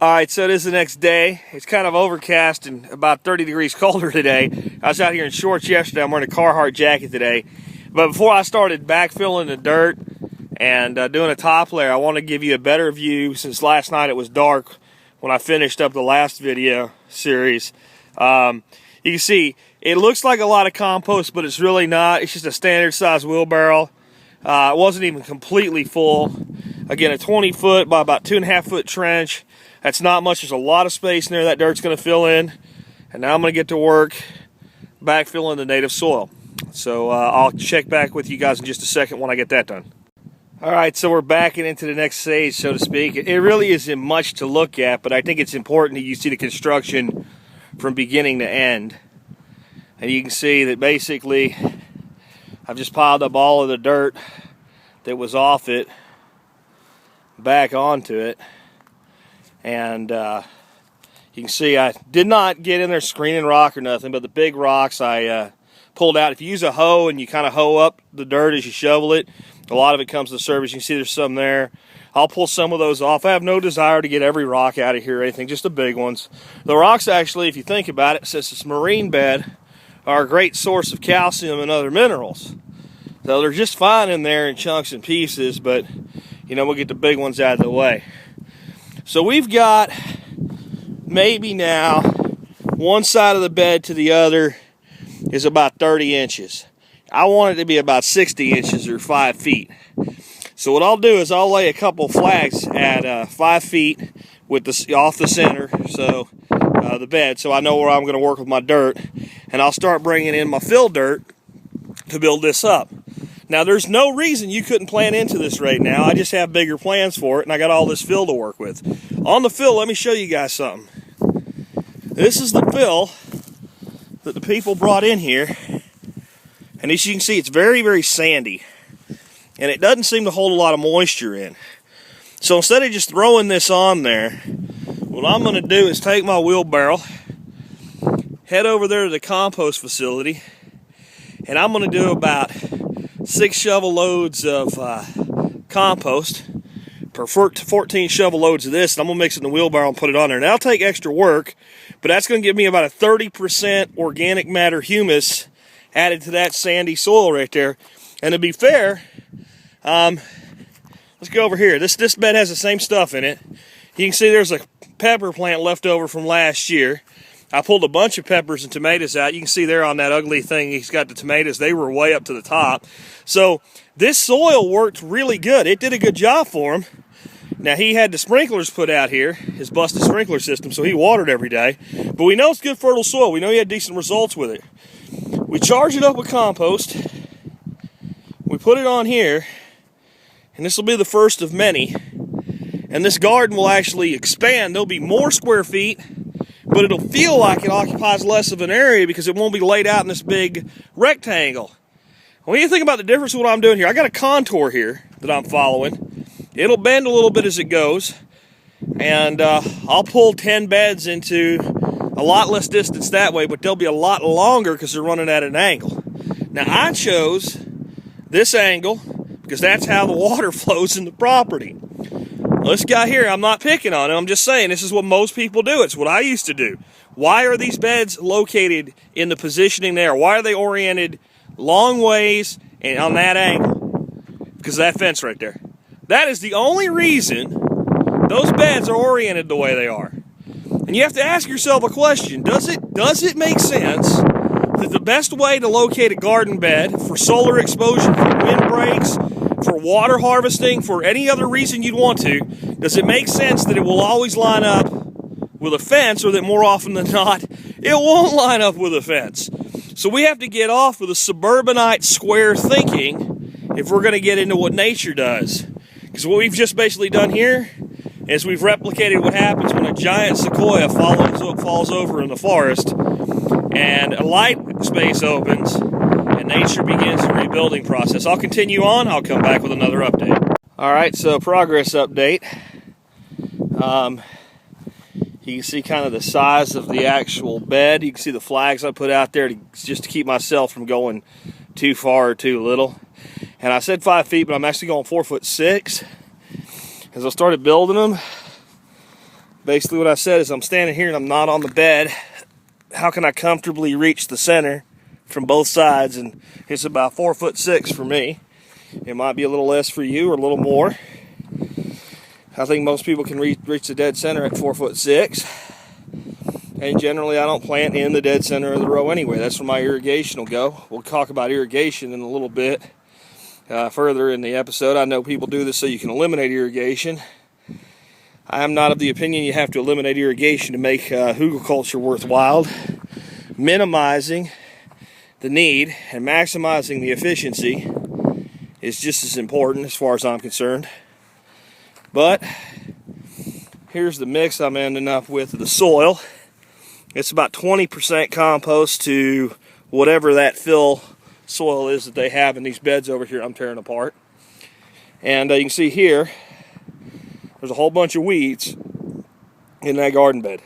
Alright, so it is the next day. It's kind of overcast and about 30 degrees colder today. I was out here in shorts yesterday. I'm wearing a Carhartt jacket today. But before I started backfilling the dirt and doing a top layer, I want to give you a better view since last night it was dark when I finished up the last video series. You can see it looks like a lot of compost, but it's really not. It's just a standard size wheelbarrow. It wasn't even completely full. Again, a 20 foot by about 2.5 foot trench. That's not much. There's a lot of space in there that dirt's going to fill in. And now I'm going to get to work backfilling the native soil. So I'll check back with you guys in just a second when I get that done. Alright, so we're backing into the next stage, so to speak. It really isn't much to look at, but I think it's important that you see the construction from beginning to end. And you can see that basically I've just piled up all of the dirt that was off it back onto it. And you can see I did not get in there screening rock or nothing, but the big rocks I pulled out. If you use a hoe and you kind of hoe up the dirt as you shovel it, a lot of it comes to the surface. You can see there's some there. I'll pull some of those off. I have no desire to get every rock out of here or anything, just the big ones. The rocks actually, if you think about it, since it's marine bed, are a great source of calcium and other minerals. So they're just fine in there in chunks and pieces, but you know, we'll get the big ones out of the way. So we've got maybe now one side of the bed to the other is about 30 inches. I want it to be about 60 inches or 5 feet. So what I'll do is I'll lay a couple flags at 5 feet with the off the center, so the bed, so I know where I'm going to work with my dirt, and I'll start bringing in my fill dirt to build this up. Now there's no reason you couldn't plan into this right now. I just have bigger plans for it, and I got all this fill to work with. On the fill, let me show you guys something. This is the fill that the people brought in here, and as you can see, it's very, very sandy, and it doesn't seem to hold a lot of moisture in. So instead of just throwing this on there, what I'm going to do is take my wheelbarrow, head over there to the compost facility, and I'm going to do about 6 shovel loads of compost per 14 shovel loads of this, and I'm going to mix it in the wheelbarrow and put it on there. Now, that'll take extra work, but that's going to give me about a 30% organic matter humus added to that sandy soil right there. And to be fair, let's go over here. This bed has the same stuff in it. You can see there's a pepper plant left over from last year. I pulled a bunch of peppers and tomatoes out. You can see there on that ugly thing, he's got the tomatoes. They were way up to the top. So this soil worked really good. It did a good job for him. Now, he had the sprinklers put out here, his busted sprinkler system, so he watered every day. But we know it's good fertile soil. We know he had decent results with it. We charge it up with compost. We put it on here, and this will be the first of many. And this garden will actually expand. There'll be more square feet, but it'll feel like it occupies less of an area because it won't be laid out in this big rectangle. When you think about the difference of what I'm doing here, I got a contour here that I'm following. It'll bend a little bit as it goes, and I'll pull 10 beds into a lot less distance that way, but they'll be a lot longer because they're running at an angle. Now, I chose this angle because that's how the water flows in the property. Well, this guy here, I'm not picking on him. I'm just saying this is what most people do. It's what I used to do. Why are these beds located in the positioning there? Why are they oriented long ways and on that angle? Because of that fence right there. That is the only reason those beds are oriented the way they are. And you have to ask yourself a question. Does it make sense that the best way to locate a garden bed for solar exposure, for wind breaks, for water harvesting, for any other reason you'd want to, does it make sense that it will always line up with a fence, or that more often than not, it won't line up with a fence? So we have to get off of the suburbanite square thinking if we're going to get into what nature does. Because what we've just basically done here is we've replicated what happens when a giant sequoia falls over in the forest and a light space opens and nature begins the rebuilding process. I'll continue on. I'll come back with another update. All right, so progress update. You can see kind of the size of the actual bed. You can see the flags I put out there just to keep myself from going too far or too little. And I said 5 feet, but I'm actually going 4'6". As I started building them, Basically what I said is I'm standing here and I'm not on the bed. How can I comfortably reach the center from both sides? And it's about 4'6" for me. It might be a little less for you or a little more. I think most people can reach the dead center at 4'6". And generally I don't plant in the dead center of the row anyway. That's where my irrigation will go. We'll talk about irrigation in a little bit further in the episode. I know people do this so you can eliminate irrigation. I am not of the opinion you have to eliminate irrigation to make hugel culture worthwhile. Minimizing the need and maximizing the efficiency is just as important as far as I'm concerned. But here's the mix I'm ending up with of the soil. It's about 20% compost to whatever that fill soil is that they have in these beds over here I'm tearing apart. And you can see here, there's a whole bunch of weeds in that garden bed.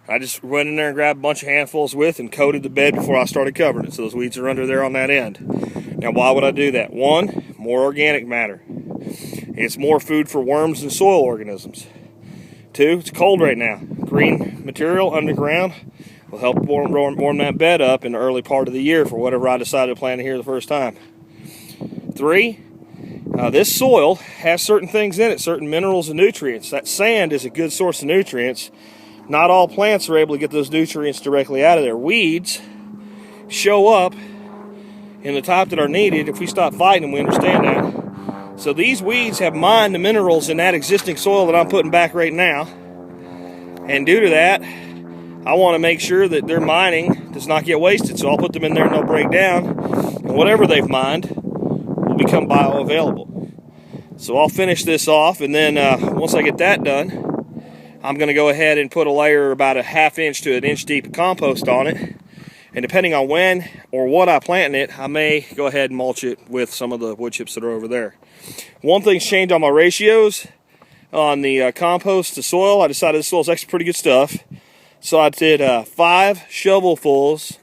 I just went in there and grabbed a bunch of handfuls and coated the bed before I started covering it. So those weeds are under there on that end. Now why would I do that? One, more organic matter. It's more food for worms and soil organisms. Two, it's cold right now. Green material underground will help warm that bed up in the early part of the year for whatever I decided to plant here the first time. Three, this soil has certain things in it, certain minerals and nutrients. That sand is a good source of nutrients. Not all plants are able to get those nutrients directly out of there. Weeds show up in the top that are needed. If we stop fighting them, we understand that. So these weeds have mined the minerals in that existing soil that I'm putting back right now. And due to that, I want to make sure that their mining does not get wasted. So I'll put them in there and they'll break down. And whatever they've mined will become bioavailable. So I'll finish this off, and then once I get that done, I'm going to go ahead and put a layer about a ½ inch to an inch deep of compost on it. And depending on when or what I plant in it, I may go ahead and mulch it with some of the wood chips that are over there. One thing's changed on my ratios on the compost to soil. I decided this soil's actually pretty good stuff. So I did 5 shovelfuls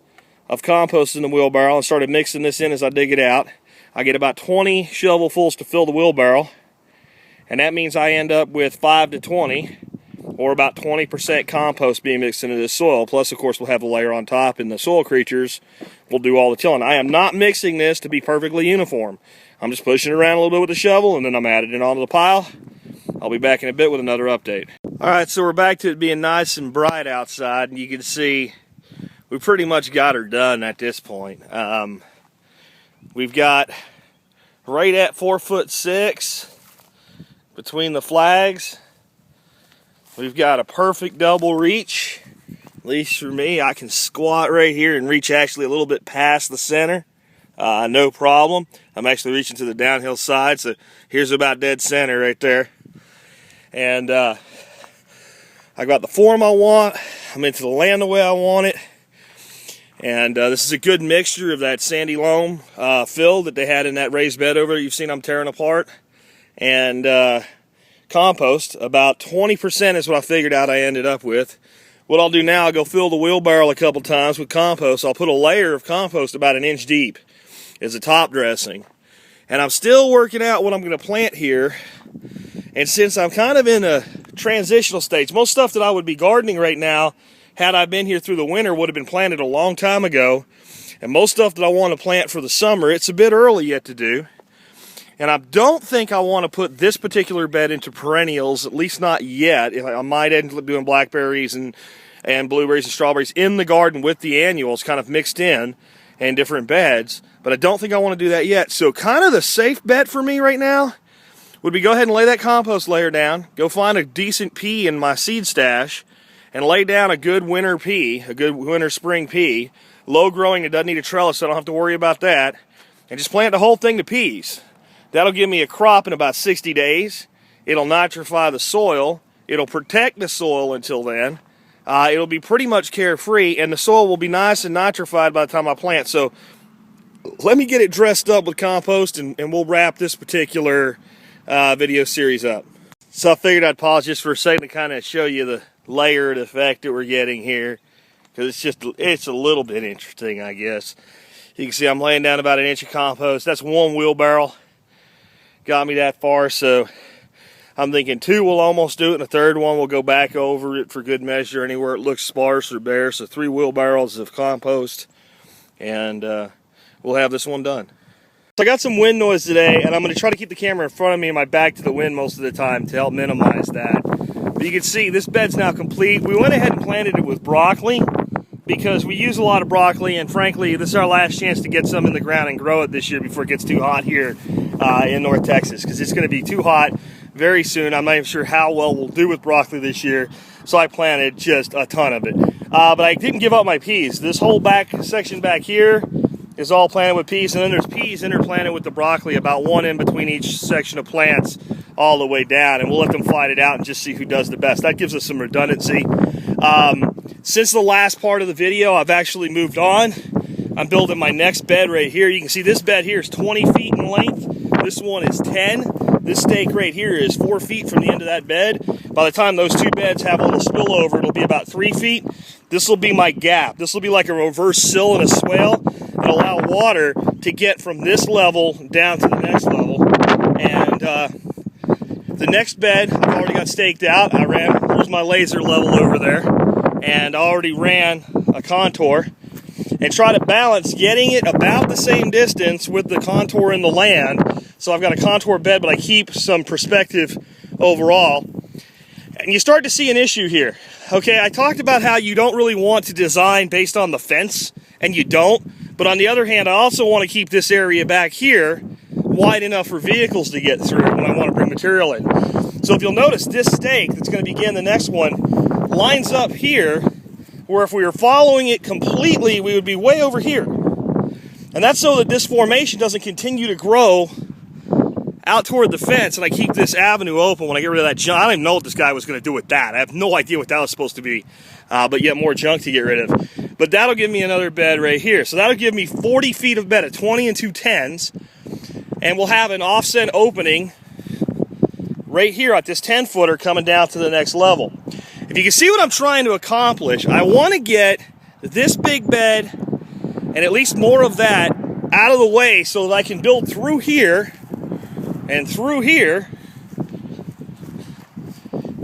of compost in the wheelbarrow and started mixing this in as I dig it out. I get about 20 shovelfuls to fill the wheelbarrow, and that means I end up with 5 to 20, or about 20% compost being mixed into this soil. Plus, of course, we'll have a layer on top, and the soil creatures will do all the tilling. I am not mixing this to be perfectly uniform. I'm just pushing it around a little bit with the shovel, and then I'm adding it onto the pile. I'll be back in a bit with another update. All right, so we're back to it being nice and bright outside, and you can see we pretty much got her done at this point. We've got right at 4'6" between the flags. We've got a perfect double reach. At least for me, I can squat right here and reach actually a little bit past the center. No problem. I'm actually reaching to the downhill side, so here's about dead center right there. And I got the form I want. I'm into the land the way I want it. And this is a good mixture of that sandy loam fill that they had in that raised bed over there you've seen I'm tearing apart, and compost. About 20% is what I figured out I ended up with. What I'll do now, I'll go fill the wheelbarrow a couple times with compost. I'll put a layer of compost about an inch deep as a top dressing. And I'm still working out what I'm going to plant here. And since I'm kind of in a transitional stage, most stuff that I would be gardening right now, had I been here through the winter, would have been planted a long time ago. And most stuff that I want to plant for the summer, it's a bit early yet to do. And I don't think I want to put this particular bed into perennials, at least not yet. I might end up doing blackberries and blueberries and strawberries in the garden with the annuals kind of mixed in different beds. But I don't think I want to do that yet. So kind of the safe bet for me right now would be go ahead and lay that compost layer down, go find a decent pea in my seed stash, and lay down a good winter pea, a good winter spring pea, low growing, it doesn't need a trellis, so I don't have to worry about that, and just plant the whole thing to peas. That'll give me a crop in about 60 days. It'll nitrify the soil. It'll protect the soil until then. It'll be pretty much carefree, and the soil will be nice and nitrified by the time I plant. So let me get it dressed up with compost, and we'll wrap this particular video series up. So I figured I'd pause just for a second to kind of show you the layered effect that we're getting here, because it's a little bit interesting, I guess. You can see I'm laying down about an inch of compost. That's one wheelbarrow. Got me that far, so I'm thinking 2 will almost do it, and the third one will go back over it for good measure anywhere it looks sparse or bare. So 3 wheelbarrows of compost, and we'll have this one done. So I got some wind noise today, and I'm going to try to keep the camera in front of me and my back to the wind most of the time to help minimize that. But you can see this bed's now complete. We went ahead and planted it with broccoli because we use a lot of broccoli, and frankly, this is our last chance to get some in the ground and grow it this year before it gets too hot here in North Texas, because it's going to be too hot very soon. I'm not even sure how well we'll do with broccoli this year, so I planted just a ton of it. But I didn't give up my peas. This whole back section back here is all planted with peas, and then there's peas interplanted with the broccoli, about 1 in between each section of plants all the way down, and we'll let them fight it out and just see who does the best. That gives us some redundancy. Since the last part of the video, I've actually moved on. I'm building my next bed right here. You can see this bed here is 20 feet in length. This one is 10. This stake right here is 4 feet from the end of that bed. By the time those 2 beds have a little spillover, it'll be about 3 feet. This will be my gap. This will be like a reverse sill and a swale and allow water to get from this level down to the next level. And the next bed I've already got staked out. There's my laser level over there, and I already ran a contour and try to balance getting it about the same distance with the contour in the land. So I've got a contour bed, but I keep some perspective overall. And you start to see an issue here. Okay, I talked about how you don't really want to design based on the fence, and you don't. But on the other hand, I also want to keep this area back here wide enough for vehicles to get through when I want to bring material in. So if you'll notice, this stake that's going to begin the next one lines up here, where if we were following it completely, we would be way over here. And that's so that this formation doesn't continue to grow out toward the fence, and I keep this avenue open when I get rid of that junk. I don't even know what this guy was going to do with that. I have no idea what that was supposed to be, but yet more junk to get rid of. But that'll give me another bed right here. So that'll give me 40 feet of bed at 20 and 2 10s, and we'll have an offset opening right here at this 10-footer coming down to the next level. If you can see what I'm trying to accomplish, I want to get this big bed and at least more of that out of the way so that I can build through here and through here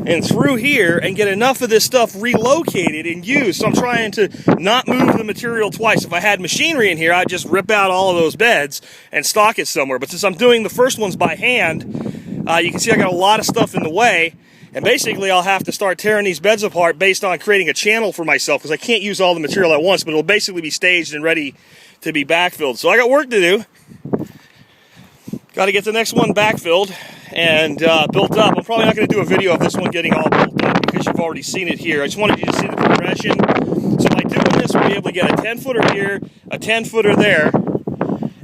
and through here and get enough of this stuff relocated and used. So I'm trying to not move the material twice. If I had machinery in here, I'd just rip out all of those beds and stock it somewhere. But since I'm doing the first ones by hand, you can see I got a lot of stuff in the way. And basically, I'll have to start tearing these beds apart based on creating a channel for myself, because I can't use all the material at once, but it'll basically be staged and ready to be backfilled. So I got work to do. Got to get the next one backfilled and built up. I'm probably not going to do a video of this one getting all built up because you've already seen it here. I just wanted you to see the progression. So by doing this, we'll be able to get a 10-footer here, a 10-footer there,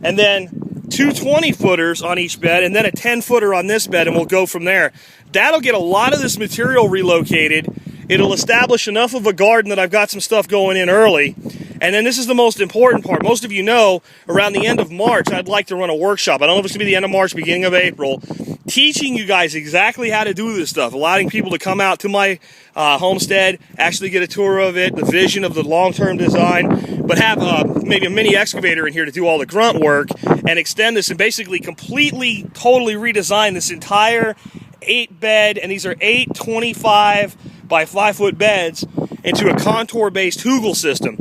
and then 2 20-footers on each bed, and then a 10-footer on this bed, and we'll go from there. That'll get a lot of this material relocated. It'll establish enough of a garden that I've got some stuff going in early. And then this is the most important part. Most of you know, around the end of March, I'd like to run a workshop. I don't know if it's going to be the end of March, beginning of April, teaching you guys exactly how to do this stuff, allowing people to come out to my homestead, actually get a tour of it, the vision of the long-term design, but have maybe a mini excavator in here to do all the grunt work and extend this and basically completely, totally redesign this entire 8-bed, and these are 8 25 by 5-foot beds, into a contour-based Hugul system.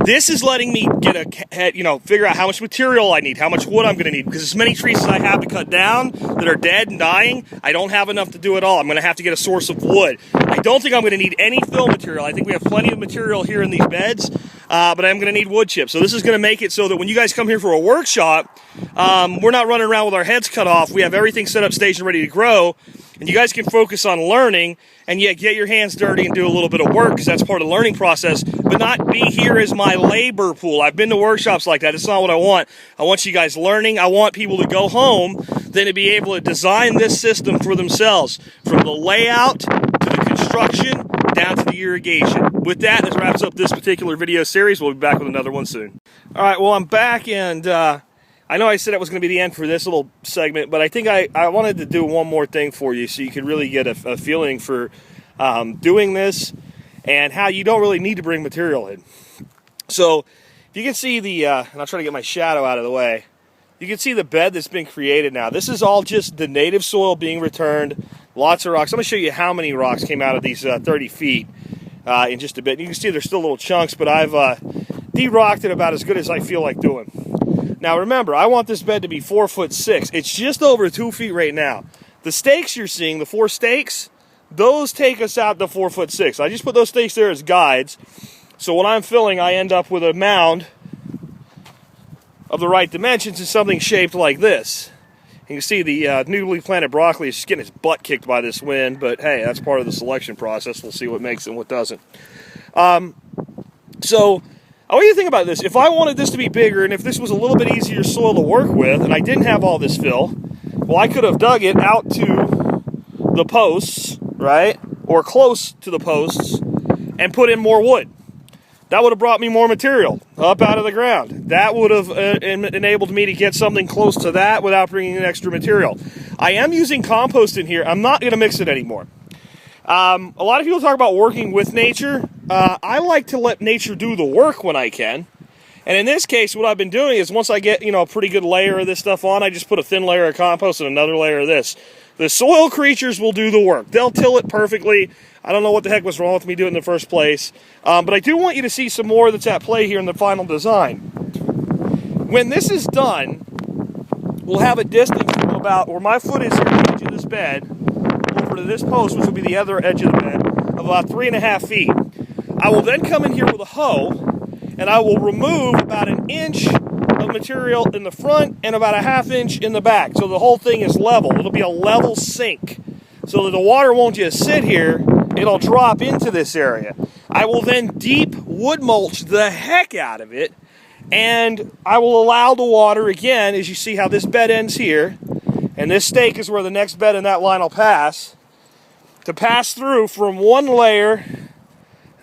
This is letting me figure out how much material I need, how much wood I'm going to need, because as many trees as I have to cut down that are dead and dying, I don't have enough to do it all. I'm going to have to get a source of wood. I don't think I'm going to need any fill material. I think we have plenty of material here in these beds, but I'm going to need wood chips. So this is going to make it so that when you guys come here for a workshop, we're not running around with our heads cut off. We have everything set up, staged, and ready to grow, and you guys can focus on learning and yet get your hands dirty and do a little bit of work, because that's part of the learning process, but not be here as my labor pool. I've been to workshops like that. It's not what I want. I want you guys learning. I want people to go home then to be able to design this system for themselves, from the layout to the construction down to the irrigation. With that, this wraps up this particular video series. We'll be back with another one soon. All right, well, I'm back, and I know I said it was going to be the end for this little segment, but I think I wanted to do one more thing for you so you could really get a feeling for doing this and how you don't really need to bring material in. So if you can see and I'll try to get my shadow out of the way, you can see the bed that's been created now. This is all just the native soil being returned, Lots of rocks. I'm going to show you how many rocks came out of these 30 feet in just a bit. You can see there's still little chunks, but I've de-rocked it about as good as I feel like doing. Now remember, I want this bed to be 4'6". It's just over 2 feet right now. The stakes you're seeing, the 4 stakes, those take us out to 4'6". I just put those stakes there as guides. So when I'm filling, I end up with a mound of the right dimensions and something shaped like this. You can see the newly planted broccoli is just getting its butt kicked by this wind, but hey, that's part of the selection process. We'll see what makes it and what doesn't. So, what do you think about this? If I wanted this to be bigger, and if this was a little bit easier soil to work with, and I didn't have all this fill, well, I could have dug it out to the posts, right, or close to the posts, and put in more wood. That would have brought me more material up out of the ground. That would have enabled me to get something close to that without bringing in extra material. I am using compost in here. I'm not going to mix it anymore. A lot of people talk about working with nature. I like to let nature do the work when I can. And in this case, what I've been doing is once I get, a pretty good layer of this stuff on, I just put a thin layer of compost and another layer of this. The soil creatures will do the work. They'll till it perfectly. I don't know what the heck was wrong with me doing it in the first place. But I do want you to see some more that's at play here in the final design. When this is done, we'll have a distance from about where my foot is here at the edge of this bed over to this post, which will be the other edge of the bed, of about 3.5 feet. I will then come in here with a hoe, and I will remove about 1 inch of material in the front and about 1/2 inch in the back. So the whole thing is level. It'll be a level sink. So that the water won't just sit here, it'll drop into this area. I will then deep wood mulch the heck out of it, and I will allow the water, again, as you see how this bed ends here, and this stake is where the next bed in that line will pass, to pass through from one layer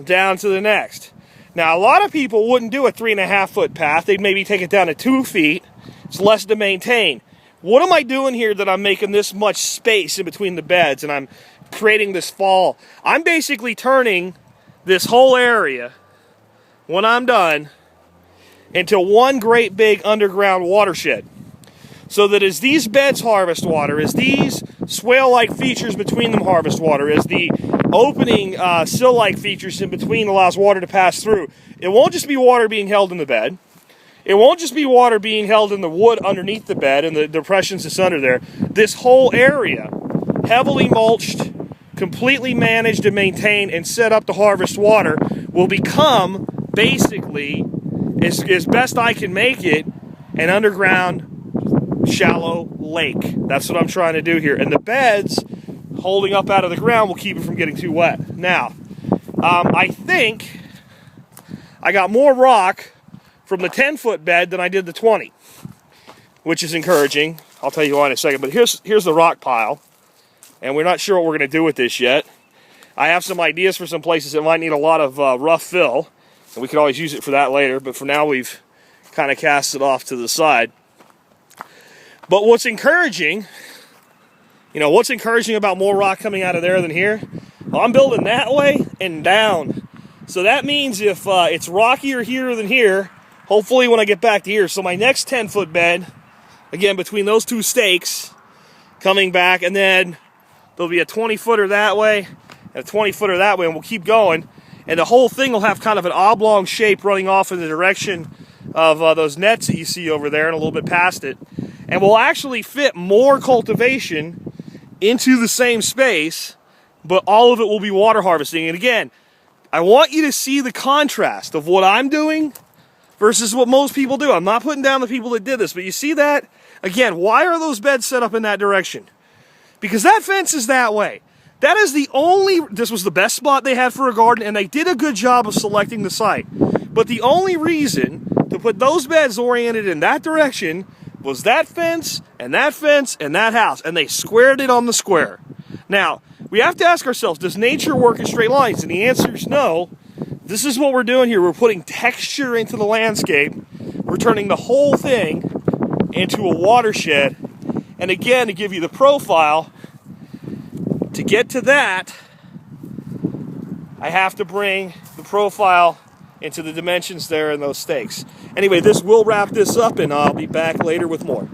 down to the next. Now, a lot of people wouldn't do a 3.5 foot path. They'd maybe take it down to 2 feet. It's less to maintain. What am I doing here that I'm making this much space in between the beds and I'm creating this fall? I'm basically turning this whole area, when I'm done, into one great big underground watershed. So that as these beds harvest water, as these swale-like features between them harvest water, as the opening sill-like features in between allows water to pass through, it won't just be water being held in the bed. It won't just be water being held in the wood underneath the bed and the depressions that's under there. This whole area, heavily mulched, completely managed and maintained and set up to harvest water, will become basically, as best I can make it, an underground shallow lake. That's what I'm trying to do here. And the beds holding up out of the ground will keep it from getting too wet. Now, I think I got more rock from the 10-foot bed than I did the 20, which is encouraging. I'll tell you why in a second. But here's the rock pile, and we're not sure what we're going to do with this yet. I have some ideas for some places that might need a lot of rough fill, and we could always use it for that later. But for now, we've kind of cast it off to the side. But what's encouraging, what's encouraging about more rock coming out of there than here? Well, I'm building that way and down. So that means if it's rockier here than here, hopefully when I get back to here. So my next 10-foot bed, again, between those two stakes, coming back, and then there'll be a 20-footer that way, and a 20-footer that way, and we'll keep going. And the whole thing will have kind of an oblong shape running off in the direction of those nets that you see over there and a little bit past it. And we'll actually fit more cultivation into the same space, but all of it will be water harvesting. And again, I want you to see the contrast of what I'm doing versus what most people do. I'm not putting down the people that did this, but you see that? Again, why are those beds set up in that direction? Because that fence is that way. That is this was the best spot they had for a garden, and they did a good job of selecting the site. But the only reason to put those beds oriented in that direction was that fence and that fence and that house, and they squared it on the square. Now, we have to ask ourselves, does nature work in straight lines? And the answer is no. This is what we're doing here. We're putting texture into the landscape. We're turning the whole thing into a watershed. And again, to give you the profile, to get to that, I have to bring the profile into the dimensions there in those stakes. Anyway, this will wrap this up, and I'll be back later with more.